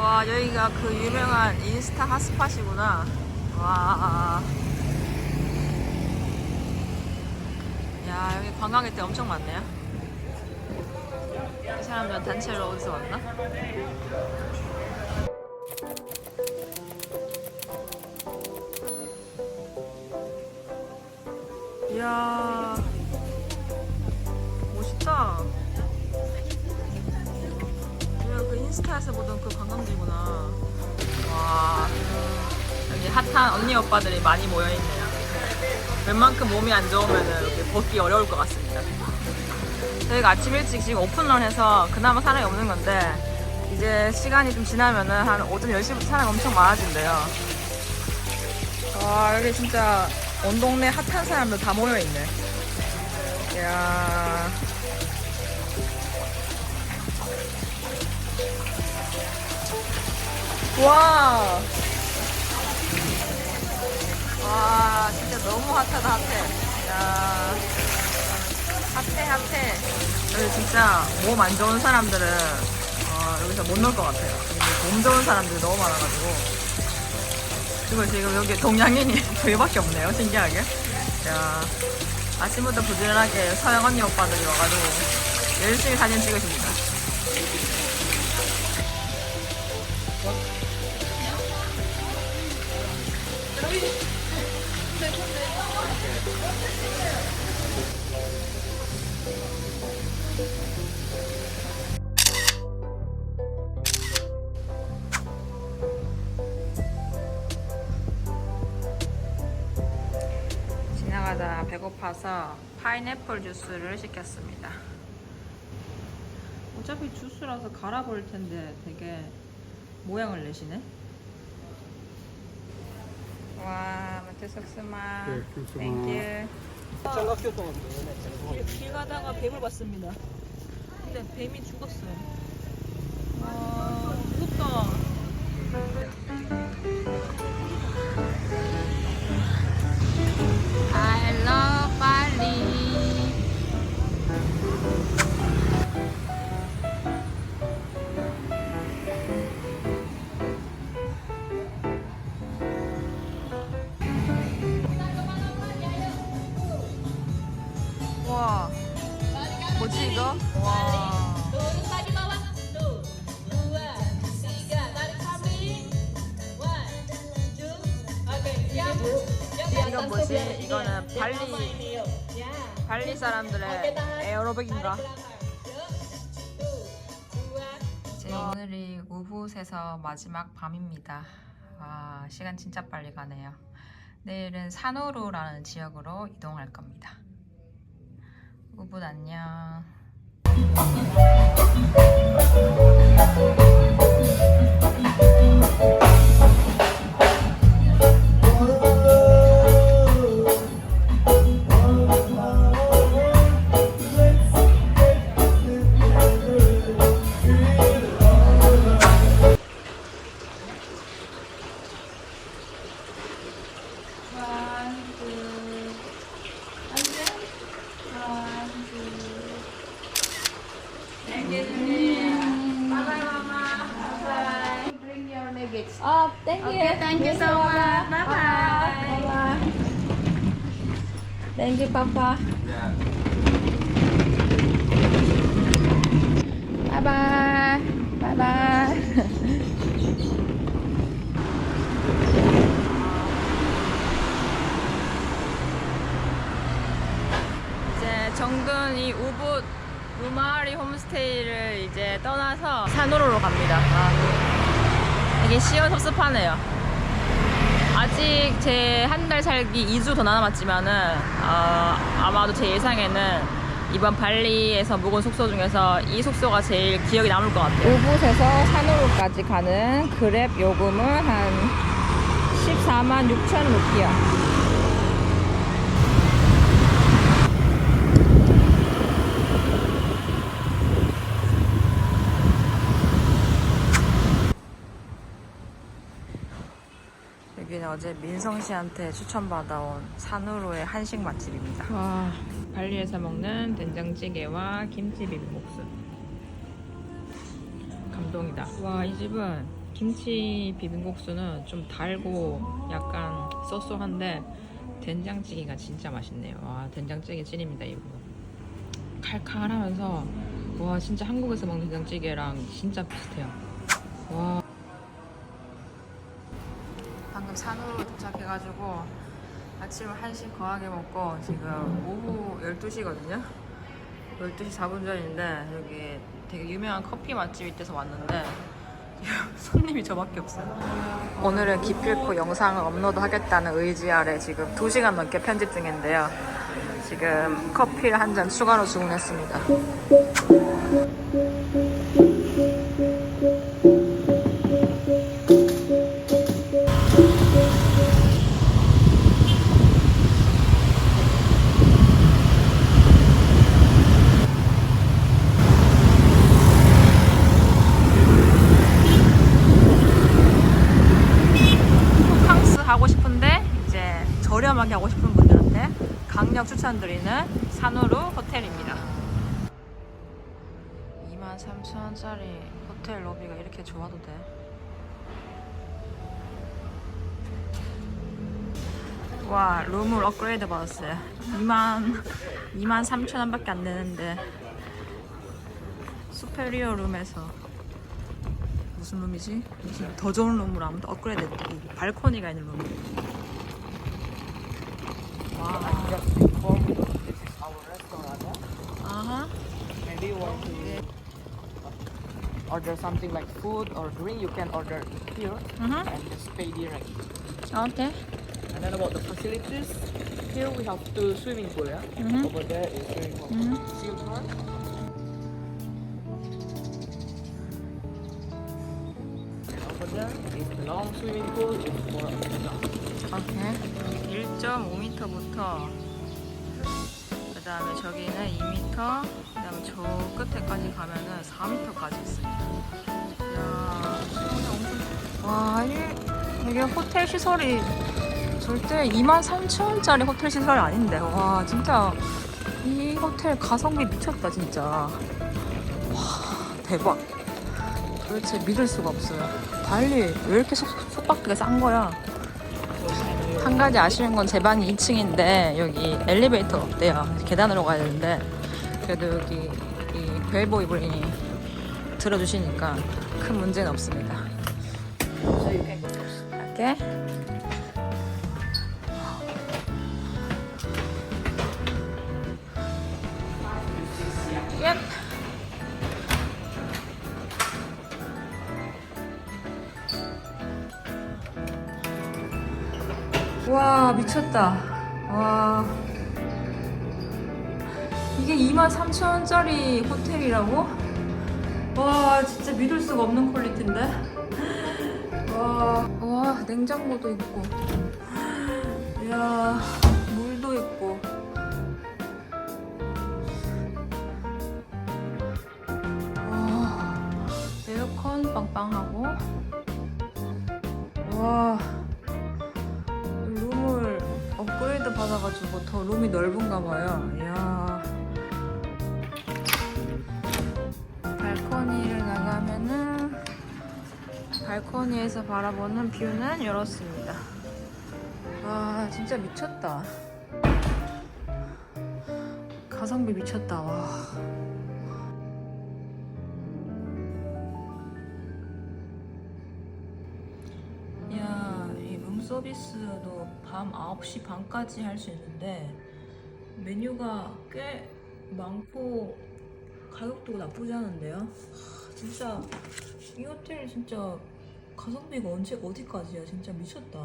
와, 여기가 그 유명한 인스타 핫스팟이구나. 와. 야, 여기 관광객들 엄청 많네요. 이 사람들은 단체로 어디서 왔나? 이야, 멋있다. 여기가 그 인스타에서 보던 그 관광지구나. 와, 여기 핫한 언니 오빠들이 많이 모여있네요. 웬만큼 몸이 안 좋으면 여기 벗기 어려울 것 같습니다. 저희가 아침 일찍 지금 오픈런 해서 그나마 사람이 없는 건데, 이제 시간이 좀 지나면은 한 오전 10시부터 사람이 엄청 많아진대요. 와, 여기 진짜 온 동네 핫한 사람들 다 모여있네. 이야. 와. 와, 진짜 너무 핫하다, 핫해. 야. 핫해. 여기 진짜 몸 안 좋은 사람들은 여기서 못 놀 것 같아요. 몸 좋은 사람들이 너무 많아가지고. 그리고 지금 여기 동양인이 저희밖에 없네요, 신기하게. 야, 아침부터 부지런하게 서양 언니 오빠들이 와가지고 열심히 사진 찍으십니다. 지나가다 배고파서 파인애플 주스를 시켰습니다. 어차피 주스라서 갈아 버릴 텐데 되게 모양을 내시네. 와, 마트 석스마. 네, 석스마. 땡큐. 길 가다가 뱀을 봤습니다. 근데 뱀이 죽었어요. 아, 무섭다. I love Bali. 와, 뭐지 이거? 와. 이건 뭐지? 이거는 발리 사람들의 에어로빅인가? 이제 오늘이 우붓에서 마지막 밤입니다. 와, 시간 진짜 빨리 가네요. 내일은 사누루라는 지역으로 이동할 겁니다. 우붓 안녕. Oh, thank you. Okay, thank you so much. Bye bye. Bye. Thank you, Papa. Bye bye. Bye bye. 이제 정든 이 우붓 루마리 홈스테이를 이제 떠나서 사누루로 갑니다. 이게 시원섭섭하네요. 아직 제 한 달 살기 2주 더 남았지만은 아마도 제 예상에는 이번 발리에서 묵은 숙소 중에서 이 숙소가 제일 기억에 남을 것 같아요. 우붓에서 사누루까지 가는 그랩 요금은 한 14만 6천 루피야. 여기는 어제 민성 씨한테 추천받아온 산후로의 한식 맛집입니다. 와, 발리에서 먹는 된장찌개와 김치 비빔국수. 감동이다. 와, 이 집은 김치 비빔국수는 좀 달고 약간 쏘쏘한데 된장찌개가 진짜 맛있네요. 와, 된장찌개 찐입니다 이거. 칼칼하면서 와, 진짜 한국에서 먹는 된장찌개랑 진짜 비슷해요. 와. 방금 산으로 도착해가지고 아침을 한식 거하게 먹고 지금 오후 12시거든요. 12시 4분 전인데 여기 되게 유명한 커피 맛집 있대서 왔는데 손님이 저밖에 없어요. 오늘은 기필코 영상을 업로드 하겠다는 의지 아래 지금 2시간 넘게 편집 중인데요. 지금 커피를 한 잔 추가로 주문했습니다. 호캉스 하고 싶은데 이제 저렴하게 하고 싶은 분들한테 강력 추천드리는 산후루 호텔입니다. 23,000원짜리 호텔 로비가 이렇게 좋아도 돼? 와, 룸을 업그레이드 받았어요. 23,000원밖에 안 되는데 수페리어 룸에서 무슨 룸이지? 무슨 더 좋은 룸으로 아무튼 업그레이드 했다. 이 발코니가 있는 룸. 와. 아하. Maybe you want to order something like food or drink, you can order here and just pay direct. 오케이. And then about the facilities, here we have two swimming pool, yeah? Over there is swimming pool. Silver. And over there is the long swimming pool, it's for adults. 오케이. 1.5m부터 그 다음에 저기는 2m, 그 다음에 저 끝에까지 가면은 4m까지 있습니다. 이야, 엄청. 와, 이게 호텔 시설이 절대 23,000원짜리 호텔 시설이 아닌데. 와, 진짜 이 호텔 가성비 미쳤다 진짜. 와, 대박. 도대체 믿을 수가 없어요. 달리 왜 이렇게 숙박비가 싼 거야? 한 가지 아쉬운 건 제 방이 2층인데 여기 엘리베이터가 없대요. 계단으로 가야 되는데 그래도 여기 이 벨보이 분이 들어주시니까 큰 문제는 없습니다. 갈게. 얍. 와, 미쳤다. 와, 이게 23,000원짜리 호텔이라고? 와, 진짜 믿을 수가 없는 퀄리티인데? 와, 냉장고도 있고, 이야, 물도 있고. 와, 에어컨 빵빵하고. 와, 룸을 업그레이드 받아가지고 더 룸이 넓은가 봐요. 이야. 발코니를 나가면은 발코니에서 바라보는 뷰는 이렇습니다. 와, 진짜 미쳤다. 가성비 미쳤다. 와. 야, 이 룸서비스도 밤 9시 반까지 할 수 있는데 메뉴가 꽤 많고 가격도 나쁘지 않은데요? 진짜 이 호텔 진짜 가성비가 어디까지야? 진짜 미쳤다.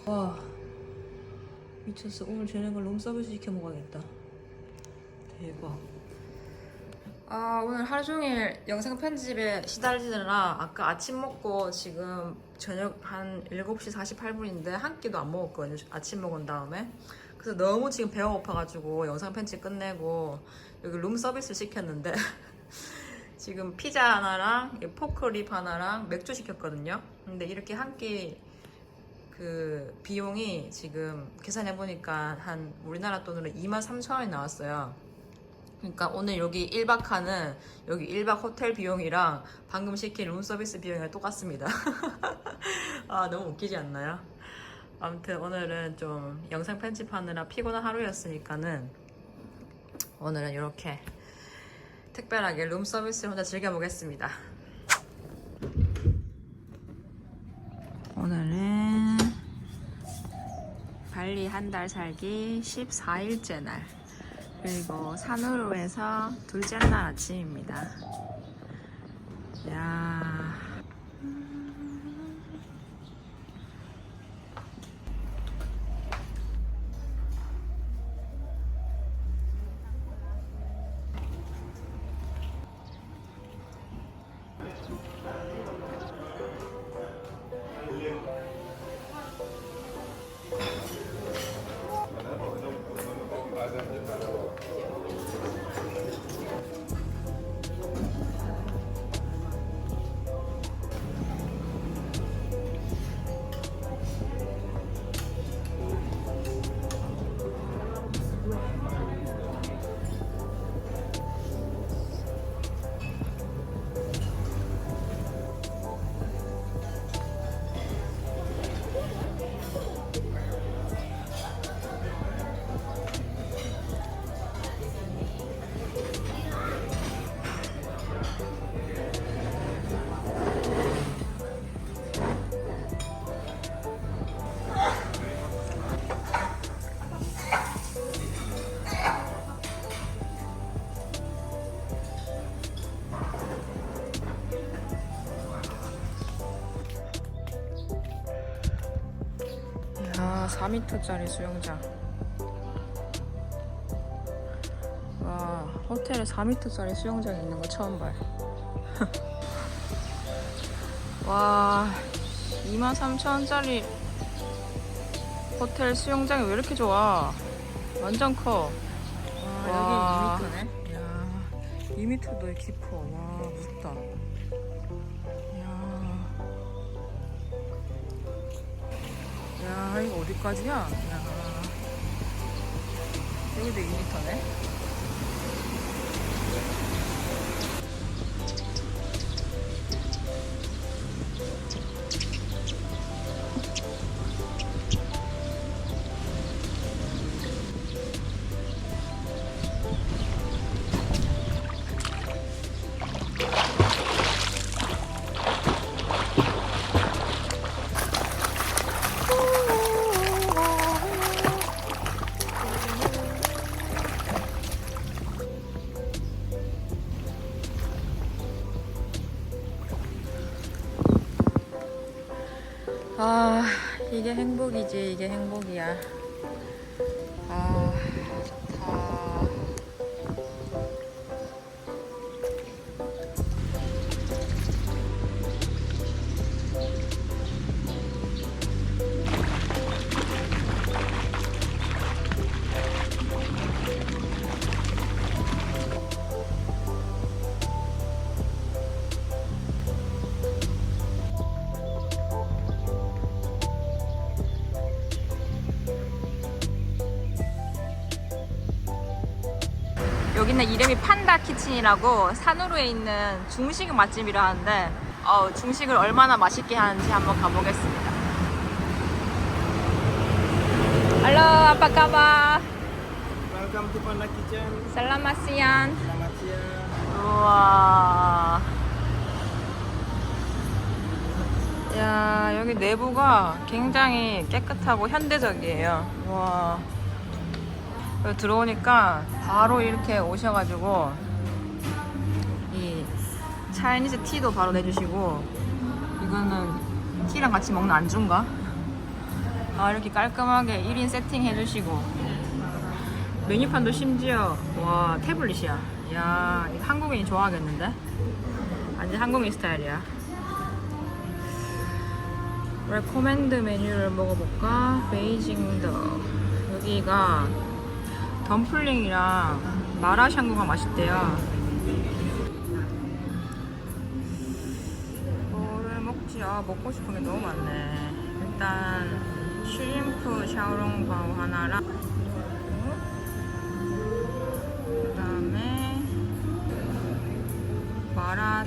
와, 미쳤어. 오늘 저녁을 룸서비스 시켜 먹어야겠다. 대박. 아, 오늘 하루 종일 영상 편집에 시달리느라 아까 아침 먹고 지금 저녁 한 7시 48분인데 한 끼도 안 먹었거든요. 아침 먹은 다음에. 그래서 너무 지금 배가 고파가지고 영상 편집 끝내고 여기 룸 서비스를 시켰는데 지금 피자 하나랑 포크립 하나랑 맥주 시켰거든요. 근데 이렇게 한 끼 그 비용이 지금 계산해보니까 한 우리나라 돈으로 23,000원이 나왔어요. 그러니까 오늘 여기 1박하는 여기 1박 호텔 비용이랑 방금 시킨 룸서비스 비용이랑 똑같습니다. 아, 너무 웃기지 않나요? 아무튼 오늘은 좀 영상 편집하느라 피곤한 하루였으니까는 오늘은 이렇게 특별하게 룸서비스를 혼자 즐겨보겠습니다. 오늘은 발리 한 달 살기 14일째 날, 그리고 산후로에서 둘째 날 아침입니다. 야. 야, 4m짜리 수영장. 와, 호텔에 4m짜리 수영장이 있는 거 처음 봐요. 와, 23,000원짜리 호텔 수영장이 왜 이렇게 좋아? 완전 커. 와, 여기 2m네. 야, 2m도 깊어. 와, 무섭다. 야, 이거 어디까지야? 야, 여기도 2m네. 아, 이게 행복이지. 이게 행복이야. 아, 좋다. 여기는 이름이 판다 키친이라고 산후루에 있는 중식 맛집이라 하는데 중식을 얼마나 맛있게 하는지 한번 가보겠습니다. Halo, apa kabar? Welcome to Panda Kitchen. Selamat siang. Selamat siang. 우와. 야, 여기 내부가 굉장히 깨끗하고 현대적이에요. 와. 여기 들어오니까 바로 이렇게 오셔가지고 이 차이니즈 티도 바로 내주시고, 이거는 티랑 같이 먹는 안주인가? 아, 이렇게 깔끔하게 1인 세팅 해주시고, 메뉴판도 심지어 와, 태블릿이야. 야, 이거 한국인이 좋아하겠는데? 완전 한국인 스타일이야. 레코멘드 메뉴를 먹어볼까? 베이징 더. 여기가 덤플링이랑 마라샹궈가 맛있대요. 뭐를 먹지? 아, 먹고 싶은 게 너무 많네. 일단 슈림프 샤오롱바오 하나랑, 그 다음에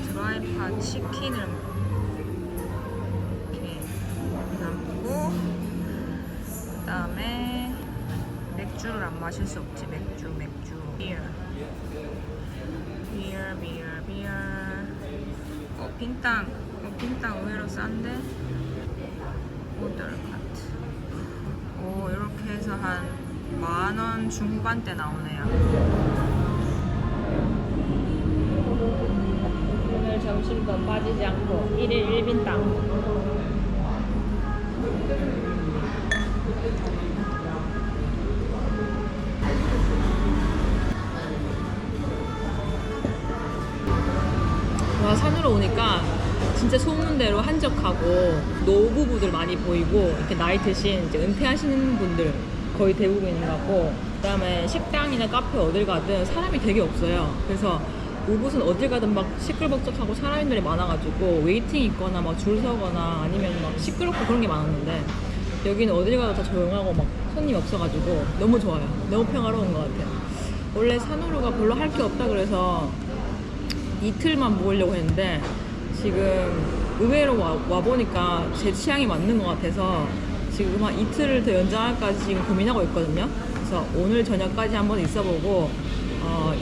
드라이팟 치킨을 이렇게 담고, 그 다음에 맥주를 안 마실 수 없지. 맥주. 비어. 빈땅 의외로 싼데. 오더 카트. 오, 이렇게 해서 한 10,000원 중후반대 나오네요. 오늘 점심도 빠지지 않고 1일 1빈땅. 와, 산으로 오니까 진짜 소문대로 한적하고 노부부들 많이 보이고, 이렇게 나이 드신 이제 은퇴하시는 분들 거의 대부분 있는 것 같고, 그 다음에 식당이나 카페 어딜 가든 사람이 되게 없어요. 그래서 우붓은 어딜 가든 막 시끌벅적하고 사람들이 많아가지고 웨이팅 있거나 막 줄 서거나 아니면 막 시끄럽고 그런 게 많았는데, 여기는 어딜 가도 다 조용하고 막 손님 없어가지고 너무 좋아요. 너무 평화로운 것 같아요. 원래 산후로가 별로 할 게 없다 그래서 이틀만 모으려고 했는데, 지금 의외로 와보니까 제 취향이 맞는 것 같아서 지금 한 이틀을 더 연장할까 지금 고민하고 있거든요. 그래서 오늘 저녁까지 한번 있어보고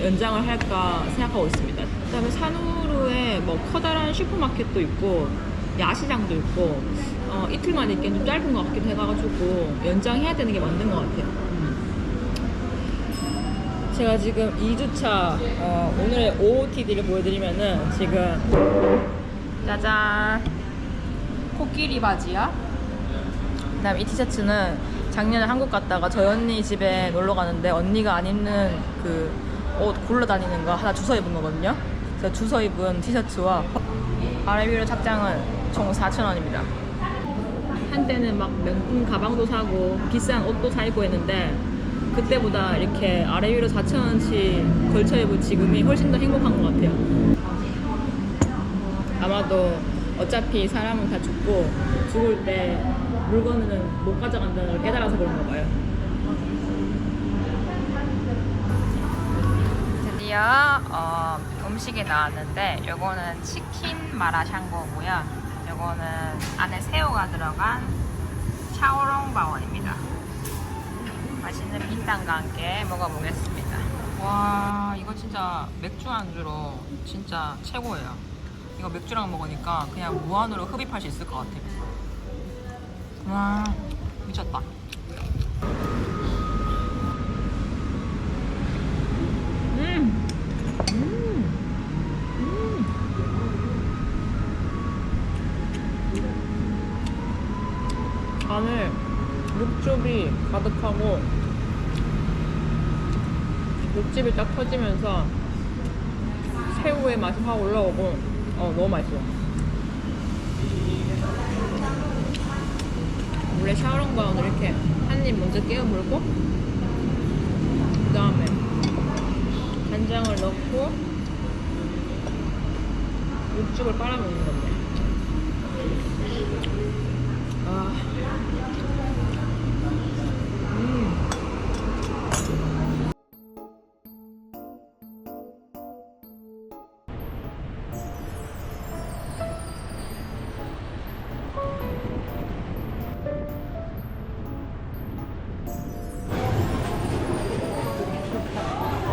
연장을 할까 생각하고 있습니다. 그 다음에 산후루에 뭐 커다란 슈퍼마켓도 있고 야시장도 있고, 이틀만 있기엔 좀 짧은 것 같기도 해가지고 연장해야 되는 게 맞는 것 같아요. 제가 지금 2주차 오늘의 OOTD를 보여드리면은, 지금 짜잔, 코끼리 바지야. 그 다음에 이 티셔츠는 작년에 한국 갔다가 저희 언니 집에 놀러 가는데 언니가 안 입는 그 옷 굴러다니는 거 하나 주워 입은 거거든요. 그래서 주워 입은 티셔츠와 아래 위로 착장은 총 4,000원입니다. 한때는 막 명품 가방도 사고 비싼 옷도 사 입고 했는데, 그때보다 이렇게 아래 위로 4,000원치 걸쳐 입은 지금이 훨씬 더 행복한 것 같아요. 아마도 어차피 사람은 다 죽고 죽을 때 물건은 못 가져간다는 걸 깨달아서 그런가 봐요. 드디어 음식이 나왔는데, 요거는 치킨 마라샹궈고요. 요거는 안에 새우가 들어간 차오롱바원입니다. 맛있는 빈탕과 함께 먹어보겠습니다. 와, 이거 진짜 맥주 안주로 진짜 최고예요. 이거 맥주랑 먹으니까 그냥 무한으로 흡입할 수 있을 것 같아요. 와, 미쳤다. 안에 육즙이 가득하고 육즙이 딱 터지면서 새우의 맛이 확 올라오고 너무 맛있어요. 원래 샤오롱바오는 이렇게 한 입 먼저 깨어 물고 그 다음에 간장을 넣고 육즙을 빨아먹는 건데,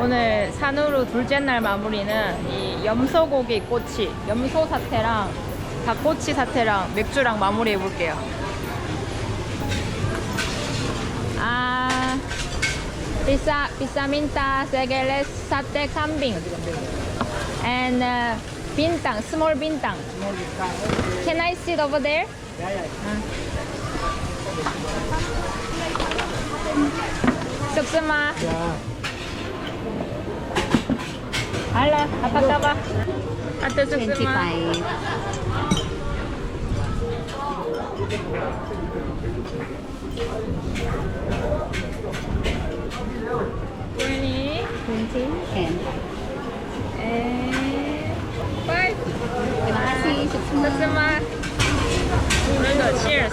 오늘 산후루 둘째 날 마무리는 이 염소고기 꼬치, 염소 사태랑 닭꼬치 사태랑 맥주랑 마무리 해볼게요. Pizza minta segeles sate kambing and bintang, small bintang. Can I sit over there? 쑥스마. Ala, apa kabar? Atau 쑥스마. 20 and 5. Terima kasih, 쑥스마. Hello, cheers.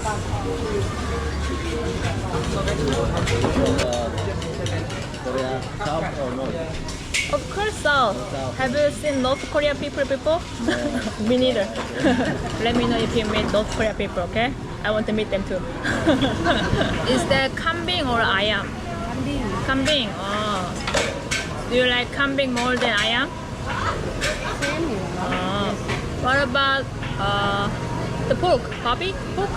Korea South or North? Of course, South. Have you seen North Korea people before? Me neither. Let me know if you meet North Korea people, okay? I want to meet them too. Is that kambing or ayam? Kambing. Oh. Do you like kambing more than ayam? Oh. What about the pork? Bobby? Pork?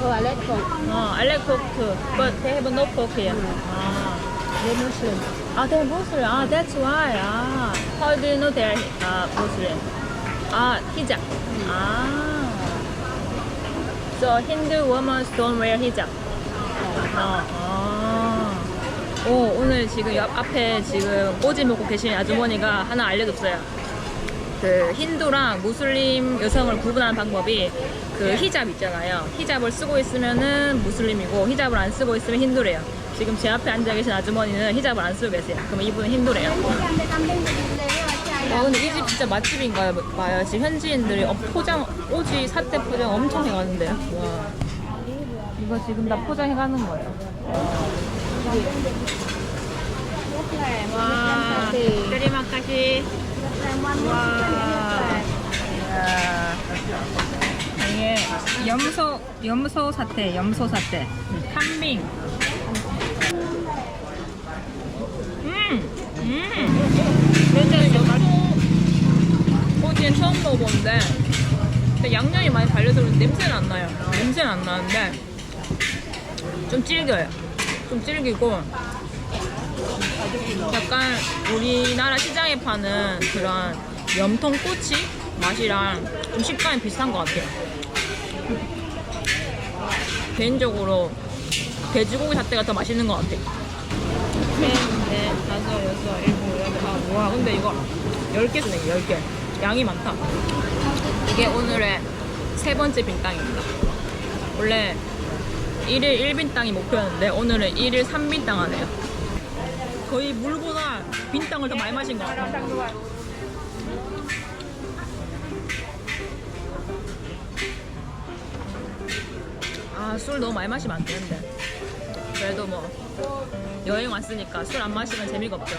Oh, I like pork. Oh, I like pork too. But they have no pork here. Ah. They're Muslim. They're Muslim. That's why. How do you know they're Muslim? Hijab. So Hindu women don't wear hijab. 오늘 지금 옆 앞에 지금 꼬지 먹고 계신 아주머니가 하나 알려줬어요. 그 힌두랑 무슬림 여성을 구분하는 방법이 그 히잡 있잖아요. 히잡을 쓰고 있으면은 무슬림이고 히잡을 안 쓰고 있으면 힌두래요. 지금 제 앞에 앉아 계신 아주머니는 히잡을 안 쓰고 계세요. 그러면 이분은 힌두래요. 근데 이 집 진짜 맛집인가요? 봐요. 지금 현지인들이 포장, 오지 사태 포장 엄청 해가는데요. 와. 이거 지금 다 포장해가는 거예요. 와, 테리마카시. 와. 이게 염소 사태. 탐밍. 꼬지는 처음 먹어보는데 근데 양념이 많이 달려서 냄새는 안 나요. 냄새는 안 나는데 좀 질겨요. 좀 질기고 약간 우리나라 시장에 파는 그런 염통꼬치 맛이랑 좀 식감이 비슷한 것 같아요. 개인적으로 돼지고기 사태가 더 맛있는 것 같아요. 셋, 넷, 다섯, 여섯, 일곱, 여덟, 와 근데 이거 10개 주네. 10개 양이 많다. 이게 오늘의 세 번째 빈땅입니다. 원래 1일 1빈땅이 목표였는데 오늘은 1일 3빈땅 하네요. 거의 물보다 빈땅을 더 많이 마신 것 같아요. 술 너무 많이 마시면 안 되는데 그래도 뭐 여행 왔으니까 술 안 마시면 재미가 없죠.